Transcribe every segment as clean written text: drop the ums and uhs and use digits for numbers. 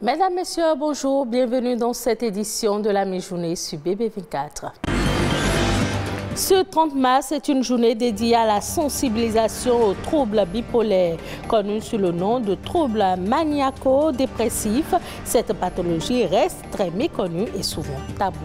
Mesdames, Messieurs, bonjour, bienvenue dans cette édition de la mi-journée sur BB24. Ce 30 mars est une journée dédiée à la sensibilisation aux troubles bipolaires, connus sous le nom de troubles maniaco-dépressifs. Cette pathologie reste très méconnue et souvent taboue.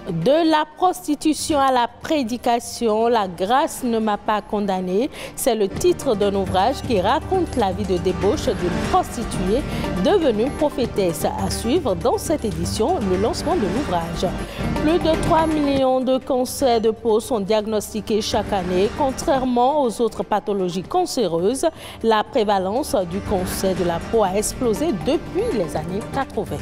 De la prostitution à la prédication, la grâce ne m'a pas condamné. C'est le titre d'un ouvrage qui raconte la vie de débauche d'une prostituée devenue prophétesse. À suivre dans cette édition le lancement de l'ouvrage. Plus de 3 millions de cancers de peau sont diagnostiqués chaque année. Contrairement aux autres pathologies cancéreuses, la prévalence du cancer de la peau a explosé depuis les années 80.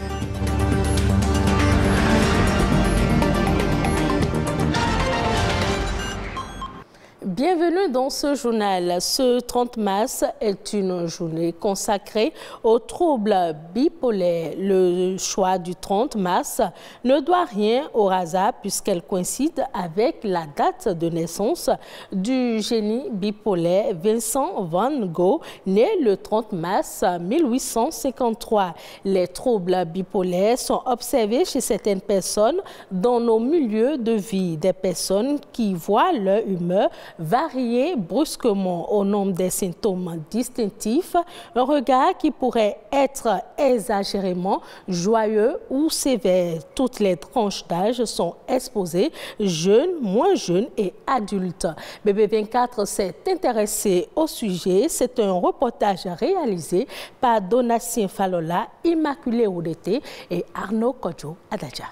Bienvenue dans ce journal. Ce 30 mars est une journée consacrée aux troubles bipolaires. Le choix du 30 mars ne doit rien au hasard puisqu'elle coïncide avec la date de naissance du génie bipolaire Vincent van Gogh, né le 30 mars 1853. Les troubles bipolaires sont observés chez certaines personnes dans nos milieux de vie, des personnes qui voient leur humeur varier brusquement au nombre des symptômes distinctifs, un regard qui pourrait être exagérément joyeux ou sévère. Toutes les tranches d'âge sont exposées, jeunes, moins jeunes et adultes. BB24 s'est intéressé au sujet. C'est un reportage réalisé par Donatien Falola, Immaculée Oudete et Arnaud Kodjo Adadja.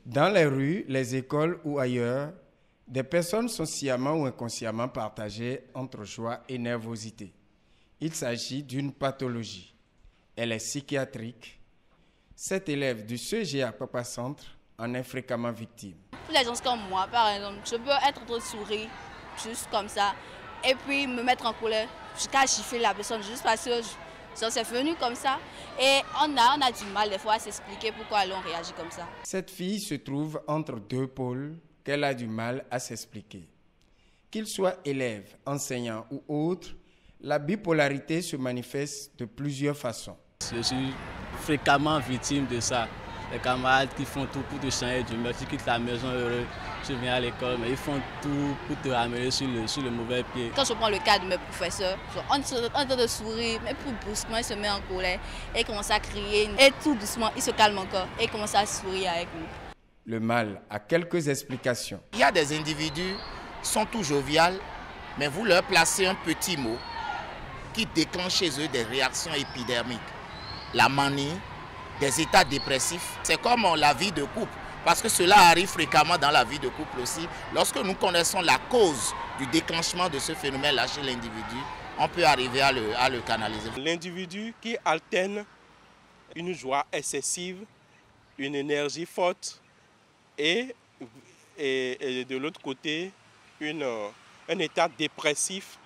Dans les rues, les écoles ou ailleurs, des personnes sont sciemment ou inconsciemment partagées entre joie et nervosité. Il s'agit d'une pathologie. Elle est psychiatrique. Cet élève du CEGA Papa Centre en est fréquemment victime. Pour les gens comme moi, par exemple, je peux être en train de sourire, juste comme ça, et puis me mettre en colère, jusqu'à gifler la personne, juste parce que c'est venu comme ça. Et on a du mal des fois à s'expliquer pourquoi on réagit comme ça. Cette fille se trouve entre deux pôles qu'elle a du mal à s'expliquer. Qu'il soit élève, enseignant ou autre, la bipolarité se manifeste de plusieurs façons. Je suis fréquemment victime de ça. Les camarades qui font tout pour te changer d'humeur, tu quittes la maison heureux, tu viens à l'école, mais ils font tout pour te ramener sur le mauvais pied. Quand je prends le cas de mes professeurs, on est en train de sourire, mais plus brusquement, ils se mettent en colère et commencent à crier. Et tout doucement, ils se calment encore et commencent à sourire avec nous. Le mal a quelques explications. Il y a des individus qui sont tout joviales, mais vous leur placez un petit mot qui déclenche chez eux des réactions épidermiques. La manie, des états dépressifs. C'est comme la vie de couple, parce que cela arrive fréquemment dans la vie de couple aussi. Lorsque nous connaissons la cause du déclenchement de ce phénomène-là chez l'individu, on peut arriver à le canaliser. L'individu qui alterne une joie excessive, une énergie forte, et de l'autre côté, un état dépressif.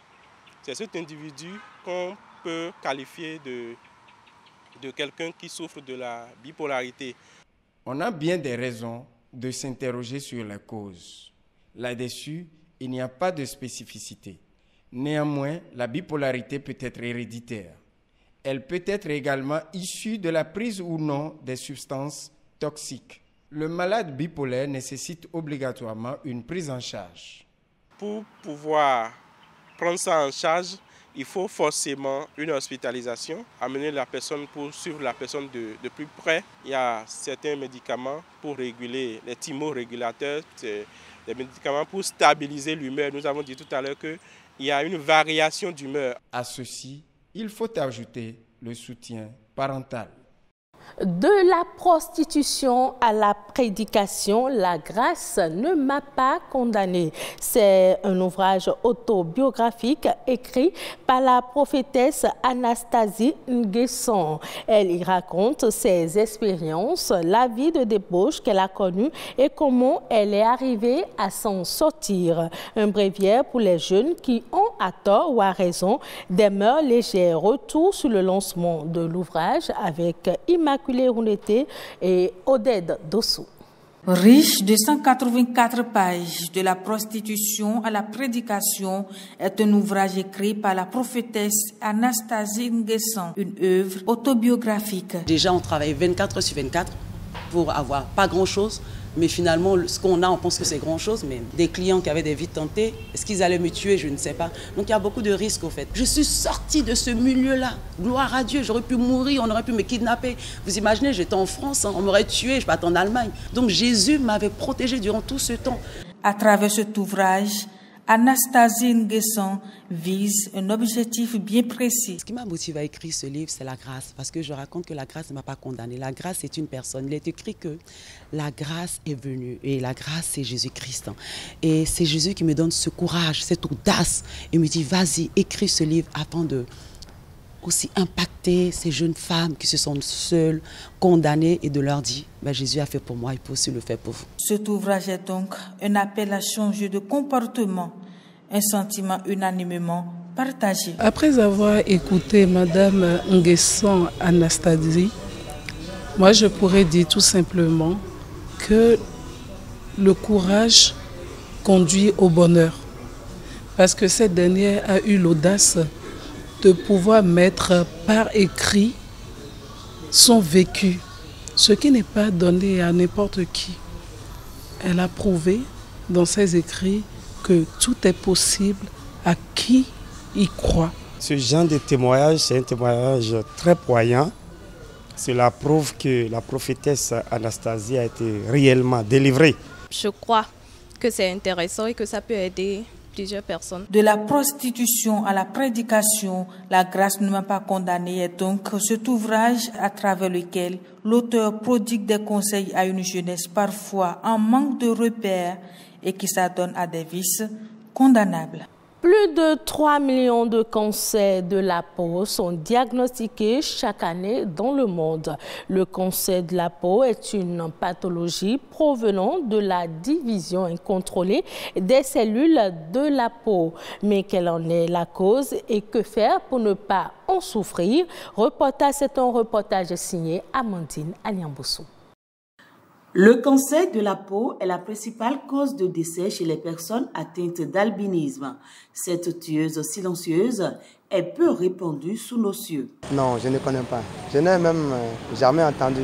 C'est cet individu qu'on peut qualifier de quelqu'un qui souffre de la bipolarité. On a bien des raisons de s'interroger sur les causes. Là-dessus, il n'y a pas de spécificité. Néanmoins, la bipolarité peut être héréditaire. Elle peut être également issue de la prise ou non des substances toxiques. Le malade bipolaire nécessite obligatoirement une prise en charge. Pour pouvoir prendre ça en charge, il faut forcément une hospitalisation, amener la personne pour suivre la personne de plus près. Il y a certains médicaments pour réguler, les thymorégulateurs, des médicaments pour stabiliser l'humeur. Nous avons dit tout à l'heure qu'il y a une variation d'humeur. À ceci, il faut ajouter le soutien parental. De la prostitution à la prédication, la grâce ne m'a pas condamné. C'est un ouvrage autobiographique écrit par la prophétesse Anastasie Nguesson. Elle y raconte ses expériences, la vie de débauche qu'elle a connue et comment elle est arrivée à s'en sortir. Un bréviaire pour les jeunes qui ont, à tort ou à raison, des mœurs légères. Retour sur le lancement de l'ouvrage avec Immaculée Oudete et Oded Dossou. Riche de 184 pages, De la prostitution à la prédication est un ouvrage écrit par la prophétesse Anastasie Nguessan, une œuvre autobiographique. Déjà, on travaille 24 heures sur 24 pour avoir pas grand-chose, mais finalement, ce qu'on a, on pense que c'est grand-chose, mais des clients qui avaient des vies tentées, est-ce qu'ils allaient me tuer? Je ne sais pas. Donc il y a beaucoup de risques au fait. Je suis sortie de ce milieu-là, gloire à Dieu, j'aurais pu mourir, on aurait pu me kidnapper. Vous imaginez, j'étais en France, on m'aurait tué, je partais en Allemagne. Donc Jésus m'avait protégée durant tout ce temps. À travers cet ouvrage, Anastasie Nguessan vise un objectif bien précis. Ce qui m'a motivé à écrire ce livre, c'est la grâce. Parce que je raconte que la grâce ne m'a pas condamné. La grâce, c'est une personne. Il est écrit que la grâce est venue. Et la grâce, c'est Jésus-Christ. Et c'est Jésus qui me donne ce courage, cette audace. Il me dit, vas-y, écris ce livre afin de aussi impacter ces jeunes femmes qui se sentent seules, condamnées, et de leur dire, Jésus a fait pour moi, il peut aussi le faire pour vous. Cet ouvrage est donc un appel à changer de comportement, un sentiment unanimement partagé. Après avoir écouté Madame Nguessan Anastasie, moi je pourrais dire tout simplement que le courage conduit au bonheur. Parce que cette dernière a eu l'audace de pouvoir mettre par écrit son vécu, ce qui n'est pas donné à n'importe qui. Elle a prouvé dans ses écrits que tout est possible à qui y croit. Ce genre de témoignage, c'est un témoignage très poignant. Cela prouve que la prophétesse Anastasie a été réellement délivrée. Je crois que c'est intéressant et que ça peut aider plusieurs personnes. De la prostitution à la prédication, la grâce ne m'a pas condamné est donc cet ouvrage à travers lequel l'auteur prodigue des conseils à une jeunesse parfois en manque de repères et qui s'adonne à des vices condamnables. Plus de 3 millions de cancers de la peau sont diagnostiqués chaque année dans le monde. Le cancer de la peau est une pathologie provenant de la division incontrôlée des cellules de la peau. Mais quelle en est la cause et que faire pour ne pas en souffrir? C'est un reportage signé Amandine Aliamboussou. Le cancer de la peau est la principale cause de décès chez les personnes atteintes d'albinisme. Cette tueuse silencieuse est peu répandue sous nos cieux. Non, je ne connais pas. Je n'ai même jamais entendu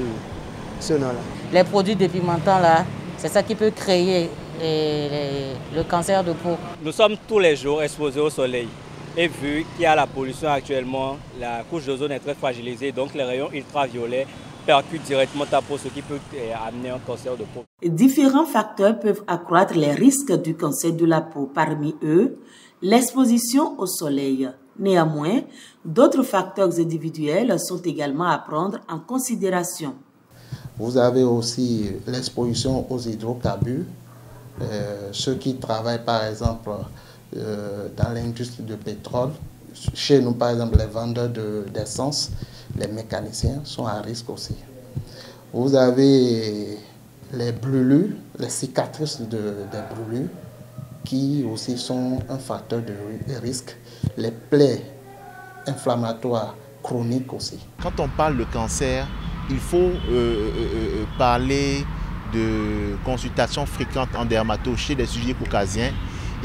ce nom-là. Les produits dépigmentants, là, c'est ça qui peut créer le cancer de peau. Nous sommes tous les jours exposés au soleil. Et vu qu'il y a la pollution actuellement, la couche d'ozone est très fragilisée, donc les rayons ultraviolets percute directement ta peau, ce qui peut amener un cancer de peau. Différents facteurs peuvent accroître les risques du cancer de la peau. Parmi eux, l'exposition au soleil. Néanmoins, d'autres facteurs individuels sont également à prendre en considération. Vous avez aussi l'exposition aux hydrocarbures. Ceux qui travaillent par exemple dans l'industrie du pétrole, chez nous par exemple les vendeurs d'essence, les mécaniciens sont à risque aussi. Vous avez les brûlures, les cicatrices des brûlures qui aussi sont un facteur de risque. Les plaies inflammatoires chroniques aussi. Quand on parle de cancer, il faut parler de consultations fréquentes en dermato chez les sujets caucasiens.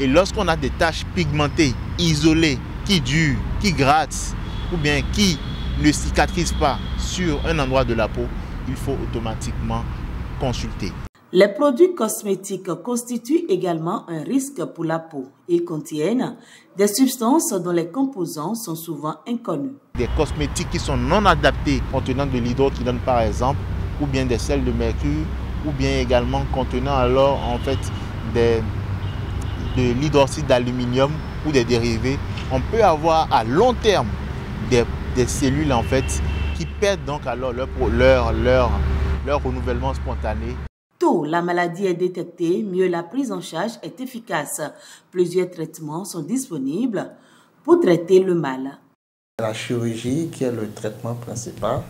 Et lorsqu'on a des taches pigmentées, isolées, qui durent, qui grattent, ou bien qui ne cicatrisent pas sur un endroit de la peau, il faut automatiquement consulter. Les produits cosmétiques constituent également un risque pour la peau. Ils contiennent des substances dont les composants sont souvent inconnus. Des cosmétiques qui sont non adaptés, contenant de l'hydroquinone par exemple, ou bien des sels de mercure, ou bien également contenant alors en fait de l'hydroxyde d'aluminium ou des dérivés. On peut avoir à long terme des cellules en fait qui perdent donc alors leur renouvellement spontané. Tôt la maladie est détectée, mieux la prise en charge est efficace. Plusieurs traitements sont disponibles pour traiter le mal. La chirurgie qui est le traitement principal.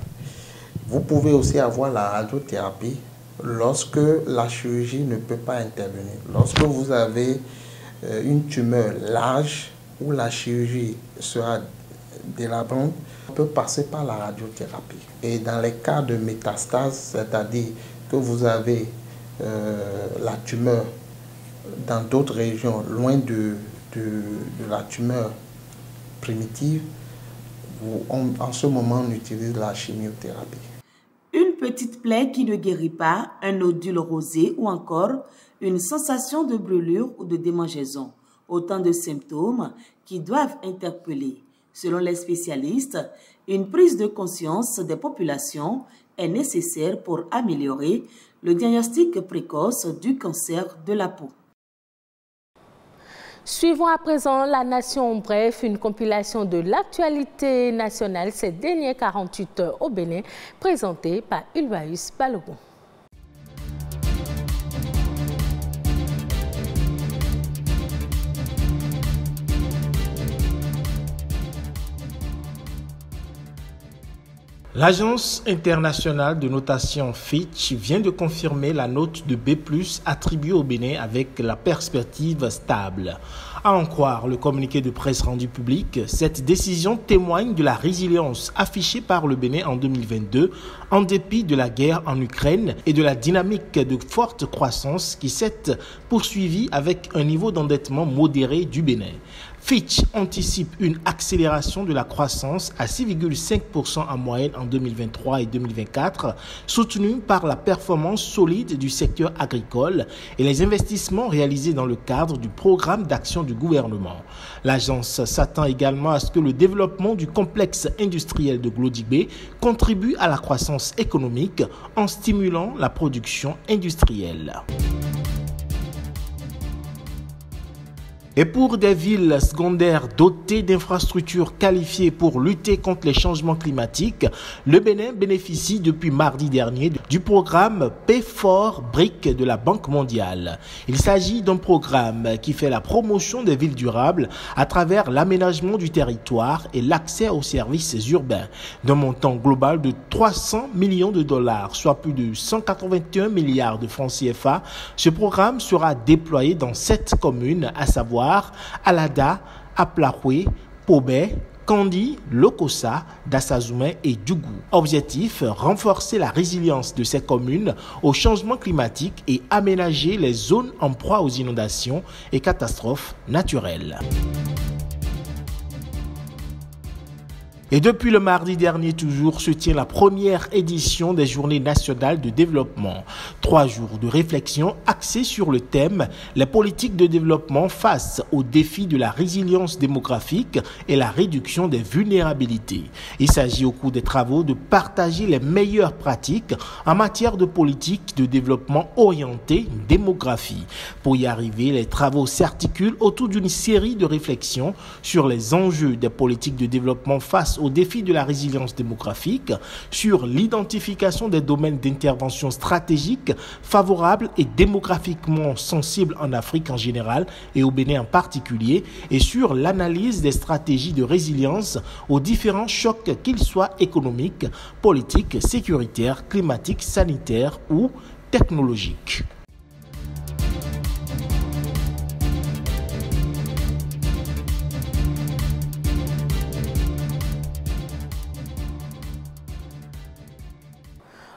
Vous pouvez aussi avoir la radiothérapie lorsque la chirurgie ne peut pas intervenir. Lorsque vous avez une tumeur large où la chirurgie sera délabrante, on peut passer par la radiothérapie. Et dans les cas de métastase, c'est-à-dire que vous avez la tumeur dans d'autres régions, loin de la tumeur primitive, en ce moment, on utilise la chimiothérapie. Une petite plaie qui ne guérit pas, un nodule rosé ou encore une sensation de brûlure ou de démangeaison. Autant de symptômes qui doivent interpeller. Selon les spécialistes, une prise de conscience des populations est nécessaire pour améliorer le diagnostic précoce du cancer de la peau. Suivons à présent La Nation en bref, une compilation de l'actualité nationale ces dernières 48 heures au Bénin, présentée par Ulvaeus Balogun. L'Agence internationale de notation Fitch vient de confirmer la note de B+ attribuée au Bénin avec la perspective stable. À en croire le communiqué de presse rendu public, cette décision témoigne de la résilience affichée par le Bénin en 2022 en dépit de la guerre en Ukraine et de la dynamique de forte croissance qui s'est poursuivie avec un niveau d'endettement modéré du Bénin. Fitch anticipe une accélération de la croissance à 6,5% en moyenne en 2023 et 2024, soutenue par la performance solide du secteur agricole et les investissements réalisés dans le cadre du programme d'action du gouvernement. L'agence s'attend également à ce que le développement du complexe industriel de Glodibé contribue à la croissance économique en stimulant la production industrielle. Et pour des villes secondaires dotées d'infrastructures qualifiées pour lutter contre les changements climatiques, le Bénin bénéficie depuis mardi dernier du programme P4BRIC de la Banque mondiale. Il s'agit d'un programme qui fait la promotion des villes durables à travers l'aménagement du territoire et l'accès aux services urbains. D'un montant global de 300 millions de dollars, soit plus de 181 milliards de francs CFA, ce programme sera déployé dans 7 communes, à savoir Alada, Aplahoué, Pobé, Kandi, Lokossa, Dassazoumé et Djougou. Objectif, renforcer la résilience de ces communes au changement climatique et aménager les zones en proie aux inondations et catastrophes naturelles. Et depuis le mardi dernier toujours se tient la première édition des Journées nationales de développement. 3 jours de réflexion axés sur le thème « Les politiques de développement face aux défis de la résilience démographique et la réduction des vulnérabilités ». Il s'agit au cours des travaux de partager les meilleures pratiques en matière de politique de développement orientée démographie. Pour y arriver, les travaux s'articulent autour d'une série de réflexions sur les enjeux des politiques de développement face aux défis de la résilience démographique, sur l'identification des domaines d'intervention stratégiques favorables et démographiquement sensibles en Afrique en général et au Bénin en particulier, et sur l'analyse des stratégies de résilience aux différents chocs qu'ils soient économiques, politiques, sécuritaires, climatiques, sanitaires ou technologiques.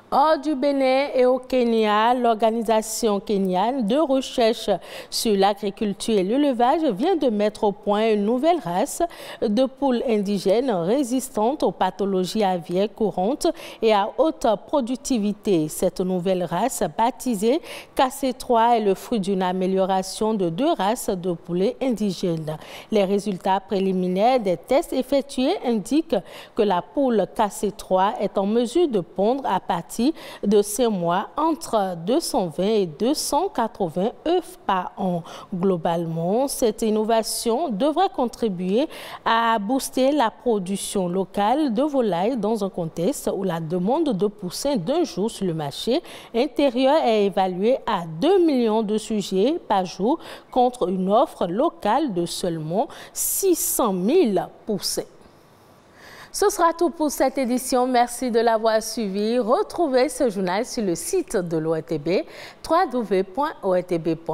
Hors du Bénin et au Kenya, l'organisation kenyane de recherche sur l'agriculture et l'élevage vient de mettre au point une nouvelle race de poules indigènes résistantes aux pathologies aviaires courantes et à haute productivité. Cette nouvelle race, baptisée KC3, est le fruit d'une amélioration de 2 races de poulets indigènes. Les résultats préliminaires des tests effectués indiquent que la poule KC3 est en mesure de pondre à partir de 6 mois entre 220 et 280 œufs par an. Globalement, cette innovation devrait contribuer à booster la production locale de volailles dans un contexte où la demande de poussins d'un jour sur le marché intérieur est évaluée à 2 millions de sujets par jour contre une offre locale de seulement 600 000 poussins. Ce sera tout pour cette édition. Merci de l'avoir suivi. Retrouvez ce journal sur le site de l'ORTB, www.ortb.pj.